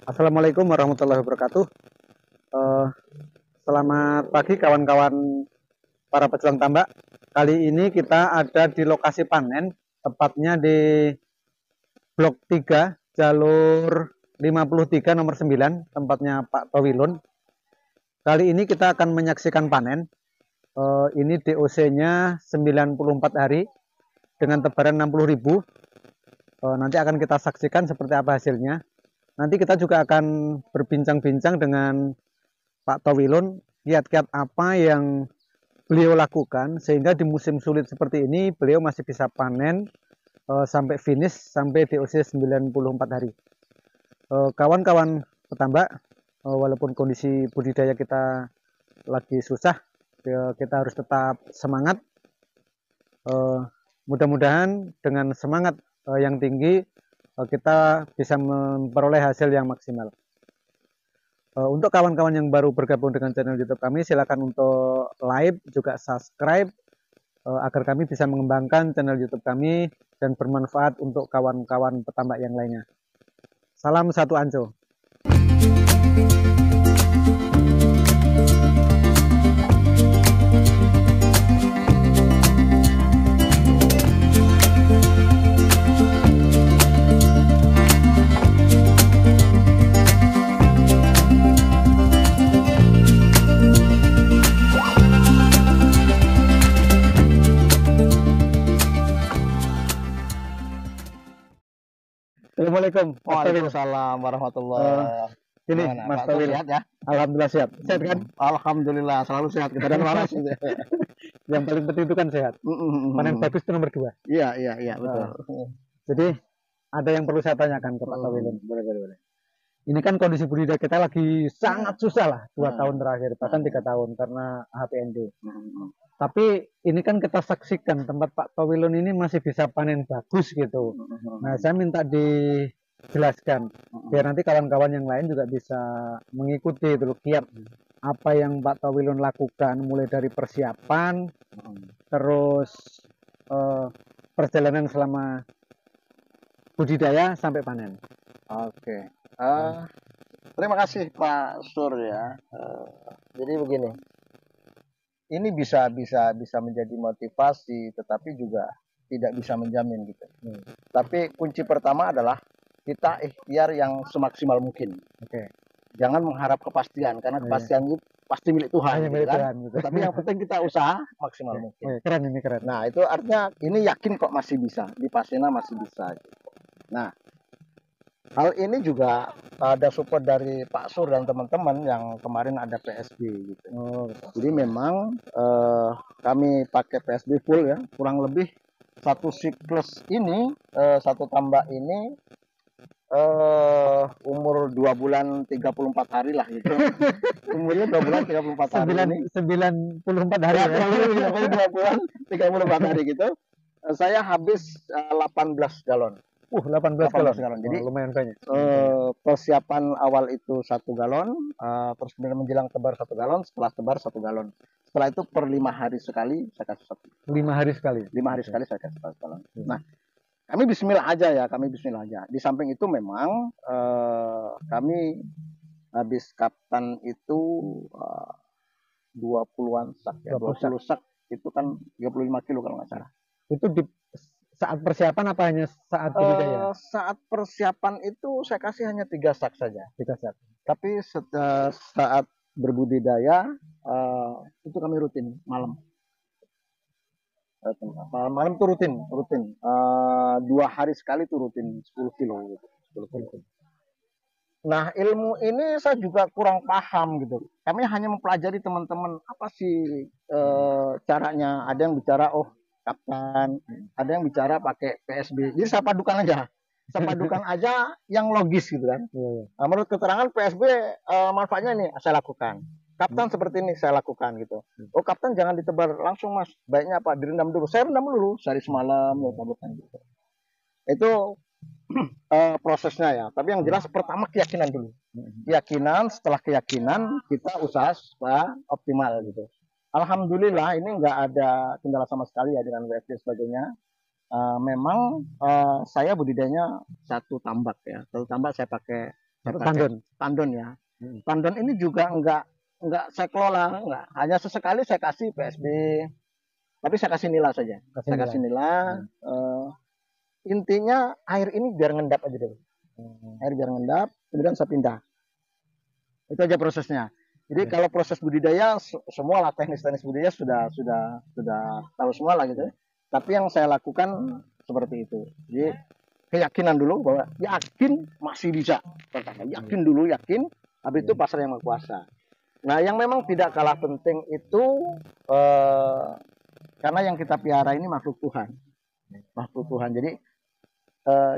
Assalamualaikum warahmatullahi wabarakatuh. Eh, Selamat pagi kawan-kawan para pejuang tambak. Kali ini kita ada di lokasi panen, tepatnya di Blok 3, jalur 53 nomor 9, tempatnya Pak Towilun. Kali ini kita akan menyaksikan panen. Ini DOC-nya 94 hari dengan tebaran 60.000. Nanti akan kita saksikan seperti apa hasilnya. Nanti kita juga akan berbincang-bincang dengan Pak Towilun, kiat-kiat apa yang beliau lakukan sehingga di musim sulit seperti ini beliau masih bisa panen sampai finish sampai di usia 94 hari. Kawan-kawan petambak, walaupun kondisi budidaya kita lagi susah, kita harus tetap semangat. Mudah-mudahan dengan semangat yang tinggi kita bisa memperoleh hasil yang maksimal. Untuk kawan-kawan yang baru bergabung dengan channel YouTube kami, silakan untuk like juga subscribe agar kami bisa mengembangkan channel YouTube kami dan bermanfaat untuk kawan-kawan petambak yang lainnya. Salam satu Anco. Assalamualaikum. Waalaikumsalam warahmatullahi. Ini Gimana, Mas Pak Sur, Towil. sehat ya? Alhamdulillah sehat. Sehat kan? Alhamdulillah selalu sehat kita dan waras. Yang paling penting itu kan sehat. Panen bagus itu nomor 2. Iya betul. Jadi ada yang perlu saya tanyakan ke Pak Towil. Boleh. Ini kan kondisi budidaya kita lagi sangat susah lah 2 tahun terakhir, bahkan 3 tahun karena HPND. Tapi ini kan kita saksikan tempat Pak Towilun ini masih bisa panen bagus gitu. Nah, saya minta dijelaskan biar nanti kawan-kawan yang lain juga bisa mengikuti dulu kiat apa yang Pak Towilun lakukan mulai dari persiapan terus perjalanan selama budidaya sampai panen. Oke. Terima kasih Pak Sur ya. Jadi begini. Ini bisa menjadi motivasi, tetapi juga tidak bisa menjamin gitu. Tapi kunci pertama adalah kita ikhtiar yang semaksimal mungkin. Oke. Jangan mengharap kepastian karena kepastian itu pasti milik Tuhan. Hanya milik Tuhan, gitu. Tapi yang penting kita usaha maksimal mungkin. Keren ini keren. Nah itu artinya ini yakin kok masih bisa di Pasena masih bisa. Gitu. Nah hal ini juga ada support dari Pak Sur dan teman-teman yang kemarin ada PSB gitu. Jadi memang kami pakai PSB full ya, kurang lebih satu siklus ini, satu tambak ini umur 2 bulan 34 hari lah gitu. Umurnya 2 bulan 34 hari ini. 94 hari ya. 2 bulan 34 hari gitu. Saya habis 18 galon. 18 galon. Jadi lumayan banyak. Persiapan awal itu 1 galon, terus kemudian menjelang tebar 1 galon, setelah tebar 1 galon. Setelah itu per 5 hari sekali saya kasih 1. 5 hari sekali. 5 hari sekali saya kasih 1 galon. Nah, kami bismillah aja ya, Di samping itu memang kami habis kaptan itu 20-an sak ya, 20 sak itu kan 35 kilo kalau nggak salah. Itu di saat persiapan apa hanya saat budidaya? Saat persiapan itu saya kasih hanya 3 sak saja. 3 sak. Tapi saat berbudidaya itu kami rutin malam. Malam itu rutin. 2 hari sekali itu rutin 10 kilo gitu. 10 kilo. Nah ilmu ini saya juga kurang paham gitu. Kami hanya mempelajari teman-teman apa sih caranya. Ada yang bicara kapten, ada yang bicara pakai PSB. Jadi saya padukan aja yang logis gitu kan. Nah, menurut keterangan PSB manfaatnya ini saya lakukan. Kapten seperti ini saya lakukan gitu. Kapten jangan ditebar langsung mas. Baiknya apa? Direndam dulu. Saya rendam dulu sehari semalam ya taburkan gitu. Itu prosesnya ya. Tapi yang jelas pertama keyakinan dulu. Setelah keyakinan kita usaha supaya optimal gitu. Alhamdulillah ini nggak ada kendala sama sekali ya dengan WFD sebagainya. Memang saya budidayanya 1 tambak ya. 1 tambak saya pakai Tandon. Tandon ya. Tandon ini juga enggak saya kelola, enggak. Hanya sesekali saya kasih PSB. Tapi saya kasih nila saja. Saya kasih nila. Intinya air ini biar ngendap aja deh. Air biar ngendap, kemudian saya pindah. Itu aja prosesnya. Jadi kalau proses budidaya semua lah teknis-teknis budidaya sudah tahu semua lah gitu. Tapi yang saya lakukan seperti itu. Jadi keyakinan dulu bahwa yakin masih bisa. Pertama yakin dulu, yakin. Habis itu pasar yang berkuasa. Nah, yang memang tidak kalah penting itu karena yang kita piara ini makhluk Tuhan. Makhluk Tuhan. Jadi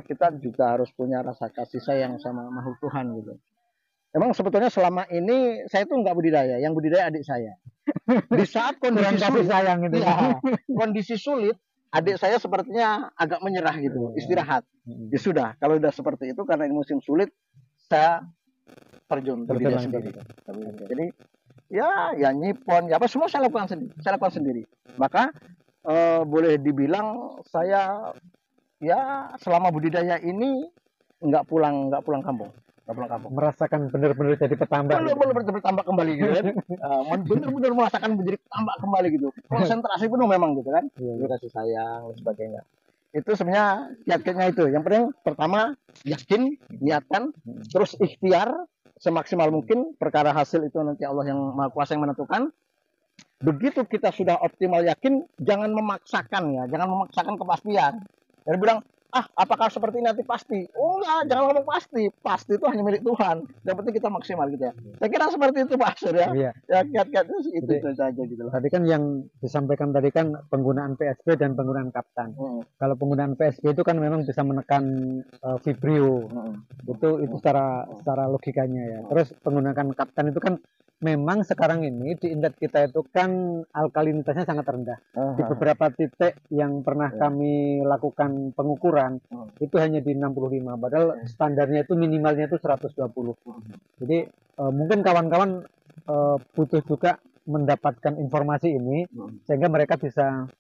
kita juga harus punya rasa kasih sayang sama makhluk Tuhan gitu. Emang sebetulnya selama ini saya tuh nggak budidaya, yang budidaya adik saya. Di saat kondisi sulit, sayang gitu. Ya, kondisi sulit, adik saya sepertinya agak menyerah gitu, istirahat. Ya sudah, kalau udah seperti itu karena ini musim sulit, saya terjun budidaya sendiri. Jadi ya nyipon, ya apa semua saya lakukan sendiri. Maka boleh dibilang saya ya selama budidaya ini nggak pulang kampung. Merasakan benar-benar jadi petambak. Benar-benar bertambah kembali gitu kan. Benar-benar merasakan menjadi petambak kembali gitu. Konsentrasi penuh memang gitu kan. Kasih sayang dan sebagainya. Itu sebenarnya kiat-kiatnya itu. Yang penting pertama yakin, niatkan, terus ikhtiar semaksimal mungkin. Perkara hasil itu nanti Allah yang Maha Kuasa yang menentukan. Begitu kita sudah optimal yakin, jangan memaksakan ya, jangan memaksakan kepastian. Jadi bilang, apakah seperti ini nanti pasti? Oh enggak, jangan ngomong pasti. Pasti itu hanya milik Tuhan. Yang penting kita maksimal gitu ya. Saya kira seperti itu Pak Sur ya. Iya. Ya kiat-kiat itu saja gitu loh. Tadi kan yang disampaikan tadi kan penggunaan PSB dan penggunaan kaptan. Kalau penggunaan PSB itu kan memang bisa menekan vibrio. Itu secara logikanya ya. Terus penggunaan kaptan itu kan memang sekarang ini di indeks kita itu kan alkalinitasnya sangat rendah. Di beberapa titik yang pernah kami lakukan pengukuran itu hanya di 65, padahal standarnya itu minimalnya itu 120. Jadi mungkin kawan-kawan butuh juga mendapatkan informasi ini sehingga mereka bisa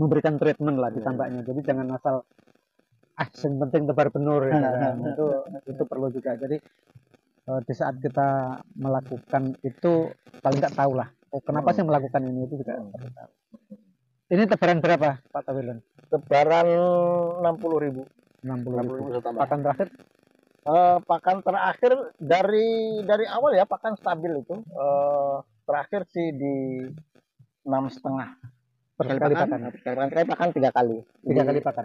memberikan treatment lah di tambaknya. Jadi jangan asal yang penting tebar benur gitu kan. Itu perlu juga. Jadi di saat kita melakukan itu paling nggak tahu lah kenapa sih melakukan ini, itu juga perlu tahu. Ini tebaran berapa Pak Tawilon? Tebaran 60.000. 60.000. Pakan terakhir? Pakan terakhir dari awal ya pakan stabil itu. Terakhir sih di 6,5 per kali pakan. Pakan 3 kali. 3 kali pakan.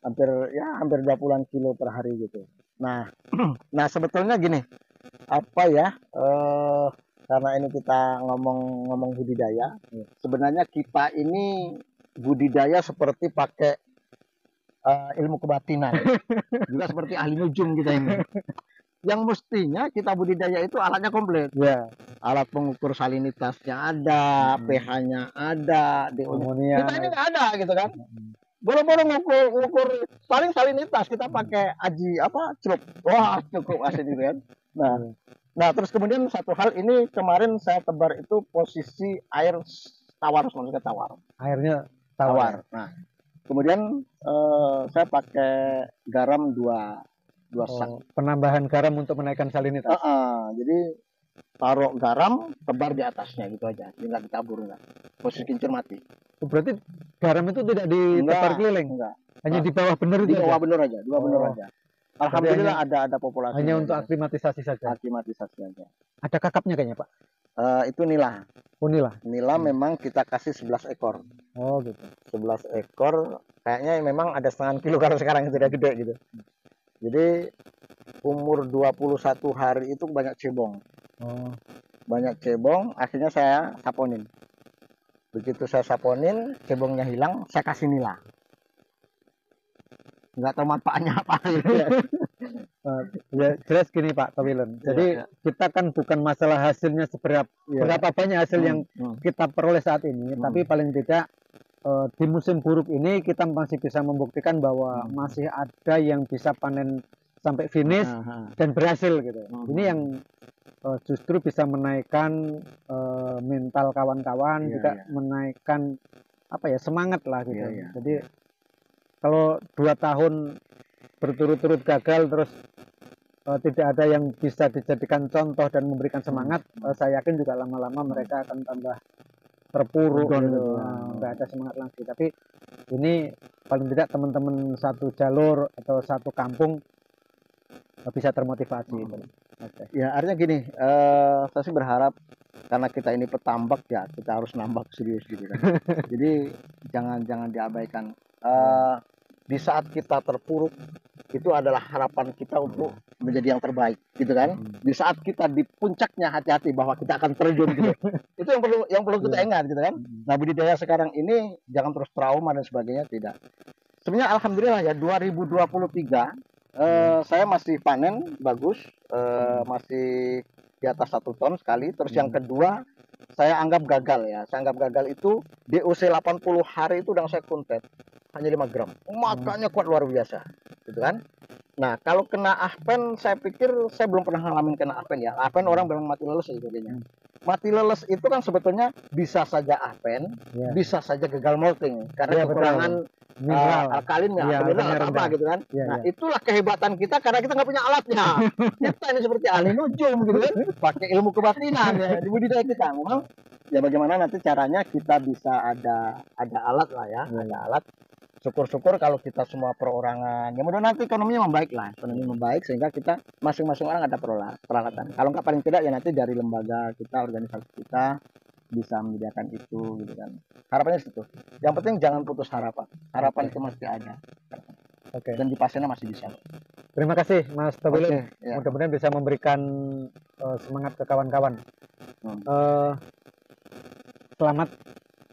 Hampir 20 kilo per hari gitu. Nah sebetulnya gini, apa ya? Karena ini kita ngomong budidaya, sebenarnya kita ini budidaya seperti pakai ilmu kebatinan, juga seperti ahli nujum kita ini. Yang mestinya kita budidaya itu alatnya komplit, ya. Alat pengukur salinitasnya ada, pH-nya ada, DO-nya. Kita ini nggak ada gitu kan. Boro-boro ngukur paling salinitas kita pakai aji celup. Wah cukup asli gitu kan. Nah terus kemudian satu hal ini kemarin saya tebar itu posisi air tawar, maksudnya tawar. Airnya tawar. Nah kemudian saya pakai garam 2 sak. Penambahan garam untuk menaikkan salinitas. Jadi taruh garam, tebar di atasnya gitu aja, tinggal ditabur enggak. Posisi kincir mati. Berarti garam itu tidak ditebar keliling, hanya di bawah bener itu. Di bawah bener aja, aja. Alhamdulillah ada populasi. Hanya untuk aklimatisasi saja. Aklimatisasi aja. Ada kakapnya kayaknya Pak. Itu nila. Oh nila. Nila memang kita kasih 11 ekor. Oh gitu. 11 ekor, kayaknya memang ada setengah kilo kalau sekarang itu udah gede gitu. Jadi umur 21 hari itu banyak cebong. Banyak cebong, akhirnya saya saponin. Begitu saya saponin, cebongnya hilang, saya kasih nila. Nggak tahu manfaatnya apa gitu ya. Ya jelas gini Pak Tawilon. Jadi kita kan bukan masalah hasilnya berapa banyak hasil yang kita peroleh saat ini, tapi paling tidak di musim buruk ini kita masih bisa membuktikan bahwa masih ada yang bisa panen sampai finish dan berhasil gitu. Ini yang justru bisa menaikkan mental kawan-kawan, juga menaikkan semangat lah gitu. Jadi kalau 2 tahun berturut-turut gagal terus tidak ada yang bisa dijadikan contoh dan memberikan semangat, saya yakin juga lama-lama mereka akan tambah terpuruk gitu. Nggak ada semangat lagi. Tapi ini paling tidak teman-teman satu jalur atau satu kampung bisa termotivasi. Okay. Ya artinya gini, saya sih berharap karena kita ini petambak ya kita harus nambak serius gitu kan. Jadi jangan diabaikan. Di saat kita terpuruk itu adalah harapan kita untuk menjadi yang terbaik gitu kan. Di saat kita di puncaknya hati-hati bahwa kita akan terjun gitu. Itu yang perlu kita ingat gitu kan. Nah budidaya sekarang ini jangan terus trauma dan sebagainya, tidak. Sebenarnya alhamdulillah ya 2023 saya masih panen bagus, masih di atas 1 ton sekali. Terus yang kedua saya anggap gagal ya. Saya anggap gagal itu DOC 80 hari itu udah saya kuntet hanya 5 gram. Makanya kuat luar biasa, gitu kan. Nah kalau kena ahpen saya pikir saya belum pernah ngalamin kena ahpen ya. Ahpen orang bilang mati leles sebagainya. Mati leles itu kan sebetulnya bisa saja ahpen, bisa saja gagal molting karena kekurangan mineral, alkalinnya, mineral apa gitu kan. Nah itulah kehebatan kita karena kita nggak punya alatnya. Kita ini seperti ahli nujum gitu kan, pakai ilmu kebatinan ya di budidaya kita. Memang ya bagaimana nanti caranya kita bisa ada alat lah ya, ada alat. Syukur-syukur kalau kita semua perorangan, ya mudah nanti ekonominya membaik lah, ekonomi membaik sehingga kita masing-masing orang ada peralatan. Kalau nggak paling tidak ya nanti dari lembaga kita, organisasi kita bisa menyediakan itu gitu kan. Harapannya situ. Yang penting jangan putus harapan. Harapan itu masih ada. Dan di pasiennya masih bisa. Terima kasih Mas Tobelin. Mudah-mudahan bisa memberikan semangat ke kawan-kawan. Selamat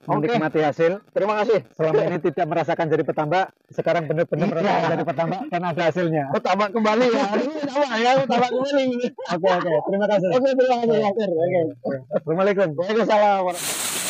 menikmati hasil. Terima kasih. Selama ini tidak merasakan jadi petambak, sekarang benar-benar merasakan jadi petambak karena ada hasilnya. Petambak kembali ya. Petambak kembali. Oke. Terima kasih. Terima kasih. Assalamualaikum. Waalaikumsalam.